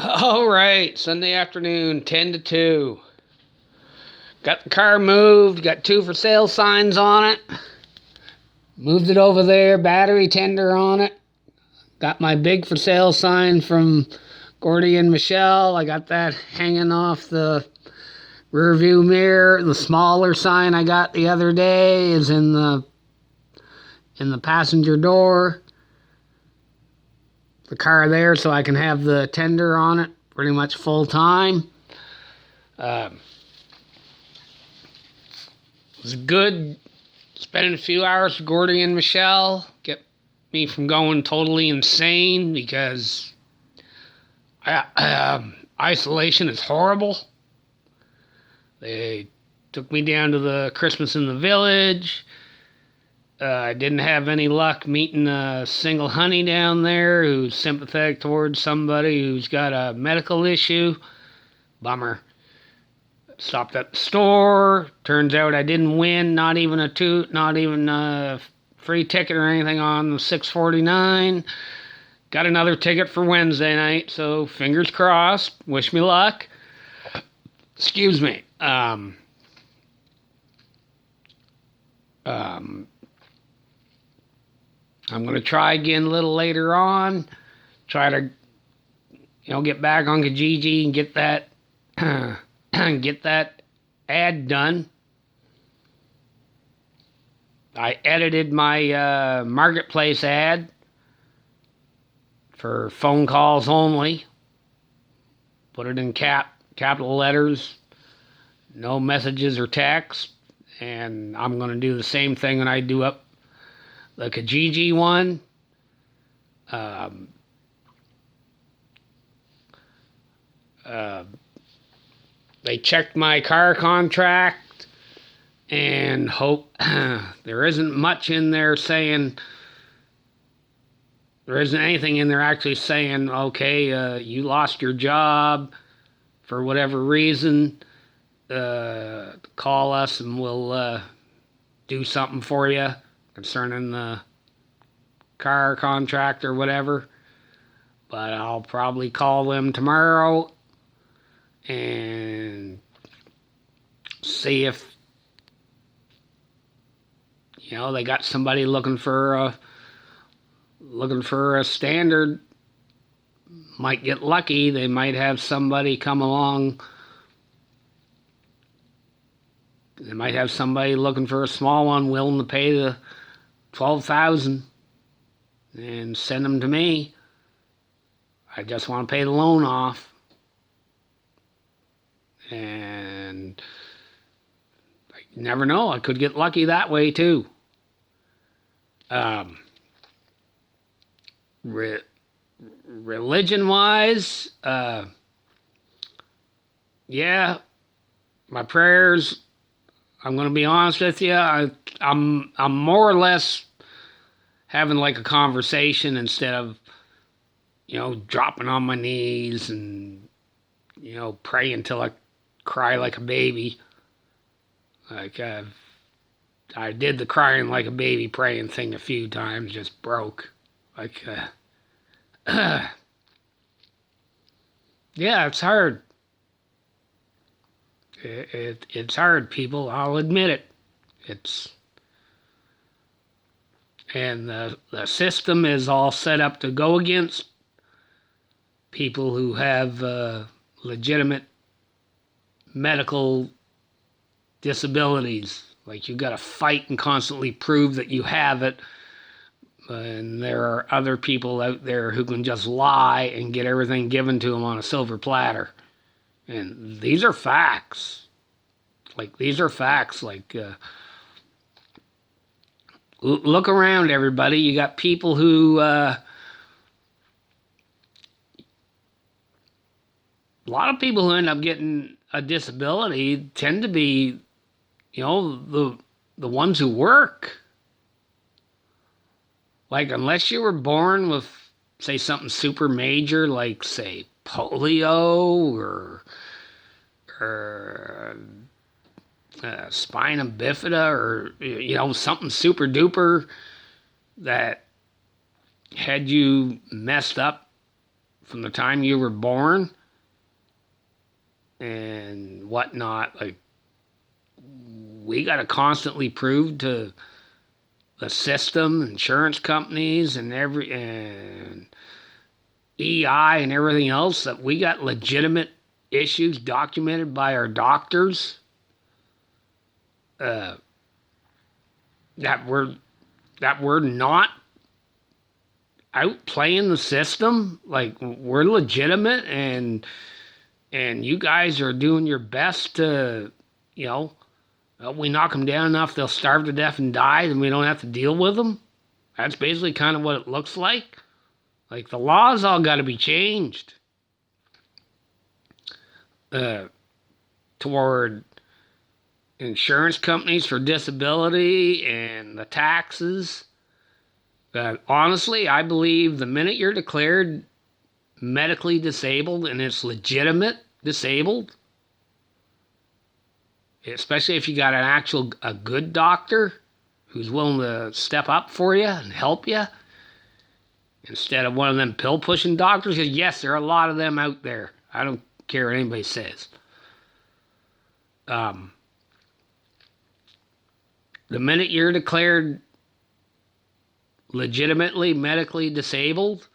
All right, Sunday afternoon, 10 to 2. Got the car moved, got 2 for sale signs on it. Moved it over there, battery tender on it. Got my big for sale sign from Gordy and Michelle. I got that hanging off the rear view mirror. The smaller sign I got the other day is in the passenger door. The car there so I can have the tender on it pretty much full time. It was good spending a few hours with Gordy and Michelle. Get me from going totally insane because isolation is horrible. They took me down to the Christmas in the Village. I didn't have any luck meeting a single honey down there who's sympathetic towards somebody who's got a medical issue. Bummer. Stopped at the store. Turns out I didn't win, not even a free ticket or anything on the 649. Got another ticket for Wednesday night, so fingers crossed. Wish me luck. Excuse me. I'm going to try again a little later on. Try to, get back on Kijiji and get that get that ad done. I edited my marketplace ad for phone calls only. Put it in capital letters, no messages or text. And I'm going to do the same thing when I do up the Kijiji one. They checked my car contract and hope there isn't much in there saying, there isn't anything in there actually saying, okay, you lost your job for whatever reason. Call us and we'll do something for you concerning the car contract or whatever. But I'll probably call them tomorrow and see if they got somebody looking for a standard. Might get lucky. They might have somebody come along. They might have somebody looking for a small one willing to pay the $12,000 and send them to me. I just want to pay the loan off. And you never know. I could get lucky that way too. Religion-wise, yeah, my prayers. I'm going to be honest with you. I'm more or less having like a conversation instead of, dropping on my knees and, praying till I cry like a baby. Like I did the crying like a baby praying thing a few times, just broke. Like, yeah, it's hard. It's hard, people. I'll admit it. And the system is all set up to go against people who have legitimate medical disabilities. Like, you got to fight and constantly prove that you have it. And there are other people out there who can just lie and get everything given to them on a silver platter. And these are facts. Like, look around, everybody. You got people who, a lot of people who end up getting a disability tend to be, the ones who work. Like, unless you were born with, say, something super major, like, say, polio or spina bifida or, something super duper that had you messed up from the time you were born and whatnot. Like, we got to constantly prove to the system, insurance companies, and EI and everything else that we got legitimate issues documented by our doctors. That we're not outplaying the system. Like, we're legitimate, and you guys are doing your best to, we knock them down enough they'll starve to death and die, then we don't have to deal with them. That's basically kind of what it looks like. Like, the laws all got to be changed toward insurance companies for disability and the taxes. Honestly, I believe the minute you're declared medically disabled and it's legitimate disabled, especially if you got a good doctor who's willing to step up for you and help you, instead of one of them pill-pushing doctors, because yes, there are a lot of them out there. I don't care what anybody says. The minute you're declared legitimately medically disabled,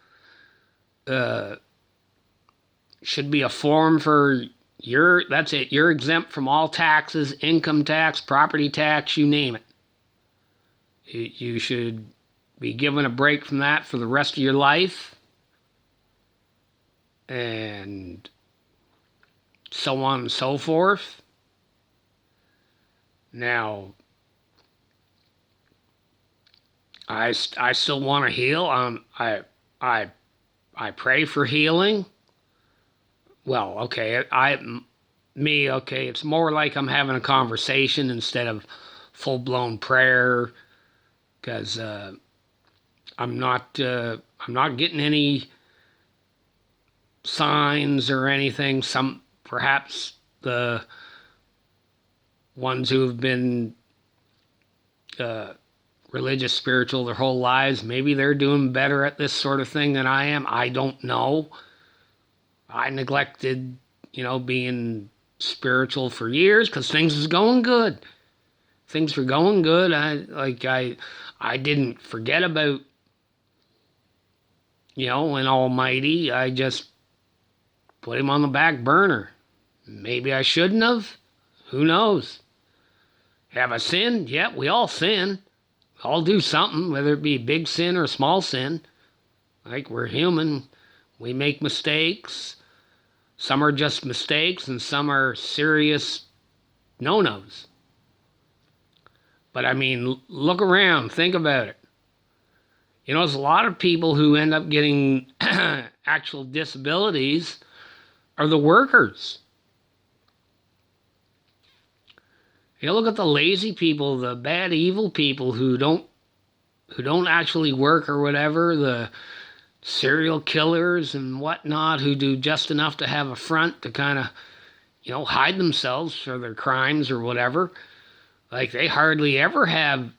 should be a form for that's it. You're exempt from all taxes, income tax, property tax, you name it. You should be given a break from that for the rest of your life. And so on and so forth. Now, I still want to heal. I pray for healing. Well, okay, it's more like I'm having a conversation instead of full-blown prayer, because I'm not getting any signs or anything. Some, perhaps the ones who have been religious, spiritual their whole lives, maybe they're doing better at this sort of thing than I am. I don't know. I neglected, being spiritual for years because things was going good. Things were going good. I didn't forget about, an Almighty. I just put him on the back burner. Maybe I shouldn't have. Who knows? Have I sinned? Yeah, we all sin. We all do something, whether it be a big sin or a small sin. Like, we're human. We make mistakes. Some are just mistakes, and some are serious no-nos. But I mean, look around, think about it. There's a lot of people who end up getting actual disabilities are the workers. Look at the lazy people, the bad, evil people who don't actually work or whatever, the serial killers and whatnot who do just enough to have a front to kind of, hide themselves for their crimes or whatever. Like, they hardly ever have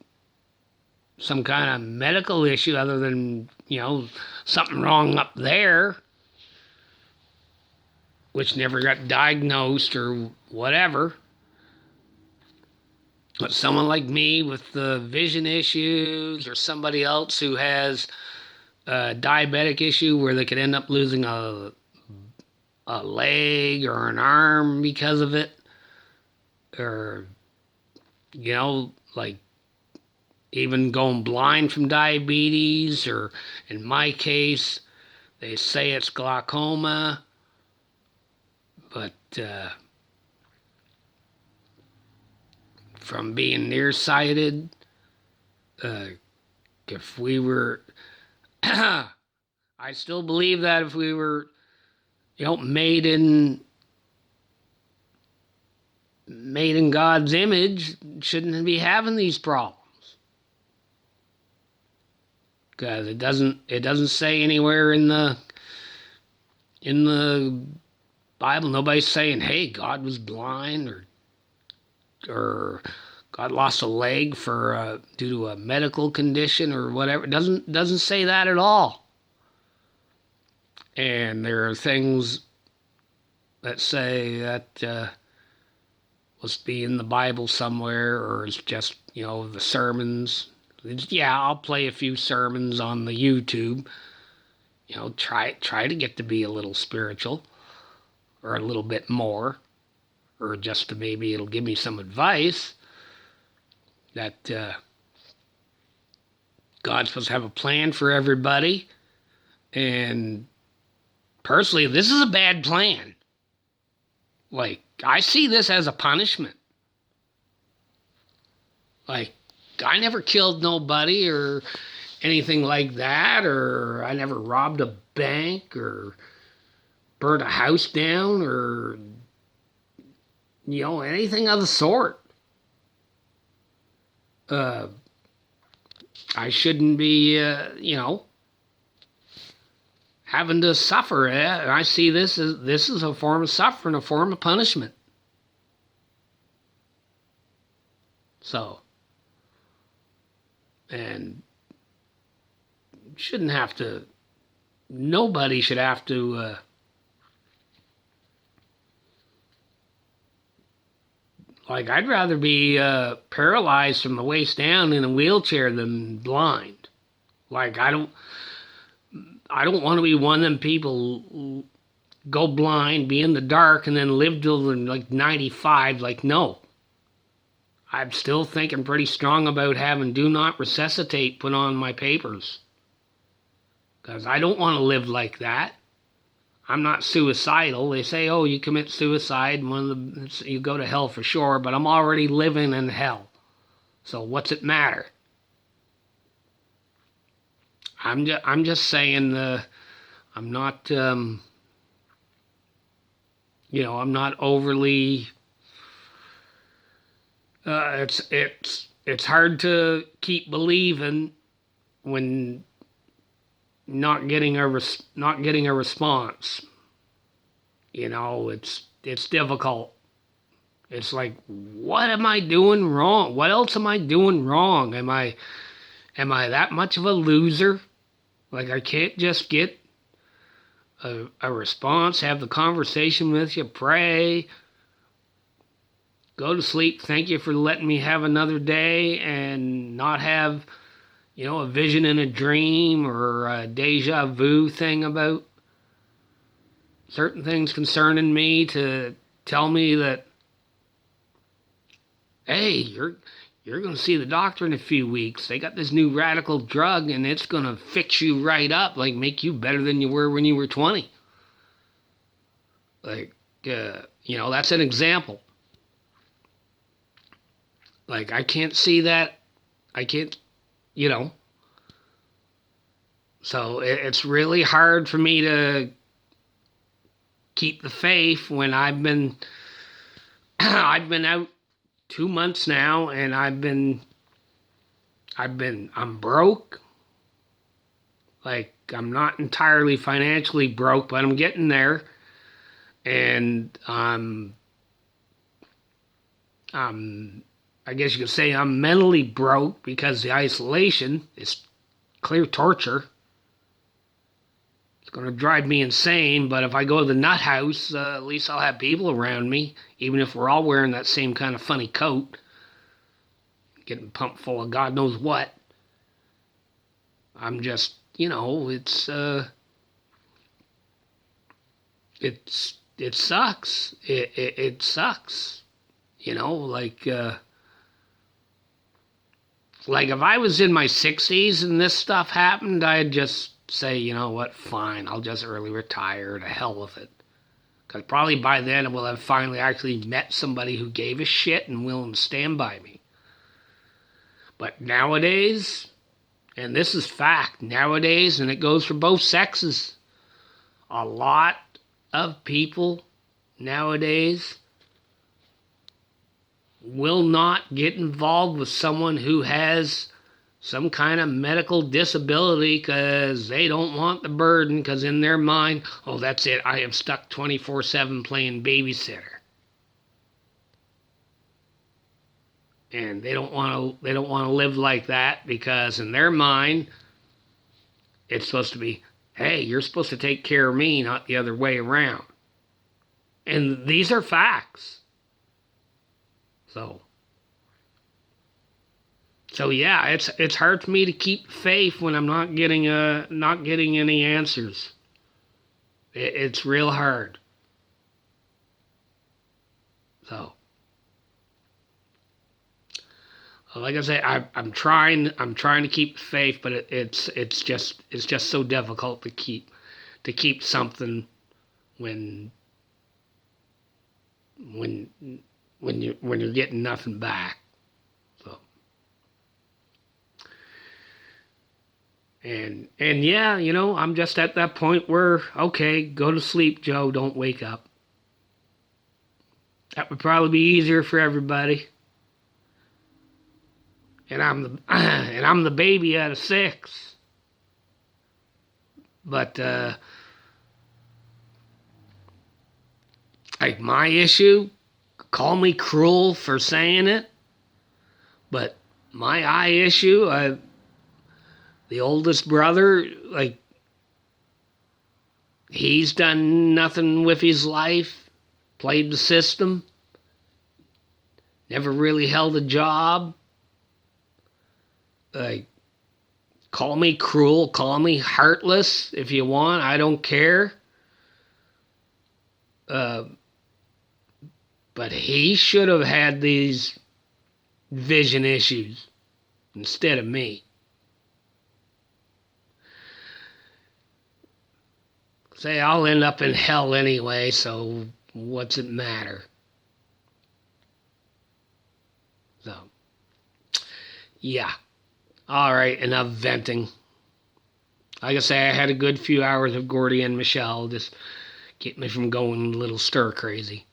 some kind of medical issue other than, something wrong up there, which never got diagnosed or whatever. But someone like me with the vision issues, or somebody else who has a diabetic issue where they could end up losing a leg or an arm because of it, or like even going blind from diabetes, or in my case they say it's glaucoma, but from being nearsighted, if we were I still believe that if we were, made in God's image, shouldn't be having these problems. Because it doesn't say anywhere in the Bible, nobody's saying, hey, God was blind, or God lost a leg for due to a medical condition or whatever. It doesn't say that at all. And there are things that say that must be in the Bible somewhere, or it's just, the sermons. Yeah, I'll play a few sermons on the YouTube. Try to get to be a little spiritual, or a little bit more, or just to maybe it'll give me some advice that God's supposed to have a plan for everybody. And personally, this is a bad plan. Like, I see this as a punishment. Like, I never killed nobody or anything like that, or I never robbed a bank or burnt a house down or, anything of the sort. I shouldn't be, having to suffer. I see this is a form of suffering, a form of punishment. So, and shouldn't have to, nobody should have to I'd rather be paralyzed from the waist down in a wheelchair than blind. Like, I don't want to be one of them people who go blind, be in the dark, and then live till they're like 95. Like, no. I'm still thinking pretty strong about having do not resuscitate put on my papers. Because I don't want to live like that. I'm not suicidal. They say, oh, you commit suicide, you go to hell for sure, but I'm already living in hell. So what's it matter? I'm just saying I'm not I'm not overly it's hard to keep believing when not getting a response. It's difficult. It's like, what am I doing wrong? What else am I doing wrong? Am I that much of a loser? Like, I can't just get a response, have the conversation with you, pray, go to sleep, thank you for letting me have another day, and not have, a vision in a dream or a deja vu thing about certain things concerning me to tell me that, hey, you're going to see the doctor in a few weeks. They got this new radical drug, and it's going to fix you right up, like make you better than you were when you were 20. Like, that's an example. Like, I can't see that. I can't, So it's really hard for me to keep the faith when I've been out 2 months now, and I'm broke. Like, I'm not entirely financially broke, but I'm getting there. And I guess you could say I'm mentally broke because the isolation is clear torture. It's going to drive me insane, but if I go to the nut house, at least I'll have people around me, even if we're all wearing that same kind of funny coat, getting pumped full of God knows what. I'm just, it sucks. It sucks. Like if I was in my 60s and this stuff happened, I'd just say, you know what, fine, I'll just early retire, to hell with it. Because probably by then I will have finally actually met somebody who gave a shit and willing to stand by me. But nowadays, and this is fact, nowadays, and it goes for both sexes, a lot of people nowadays will not get involved with someone who has some kind of medical disability because they don't want the burden, because in their mind, oh, that's it, I am stuck 24/7 playing babysitter. And they don't want to live like that, because in their mind, it's supposed to be, hey, you're supposed to take care of me, not the other way around. And these are facts. So yeah, it's hard for me to keep faith when I'm not getting any answers. It's real hard. So, like I say, I'm trying to keep faith, but it's just so difficult to keep something when when you're getting nothing back. So, and yeah, I'm just at that point where, okay, go to sleep, Joe, don't wake up. That would probably be easier for everybody. And I'm the baby out of 6. But like, my issue, call me cruel for saying it, but my eye issue, the oldest brother, like, he's done nothing with his life, played the system, never really held a job. Like, call me cruel, call me heartless if you want, I don't care. But he should have had these vision issues instead of me. Say, I'll end up in hell anyway, so what's it matter? So, yeah. Alright, enough venting. Like I say, I had a good few hours of Gordy and Michelle, just get me from going a little stir crazy.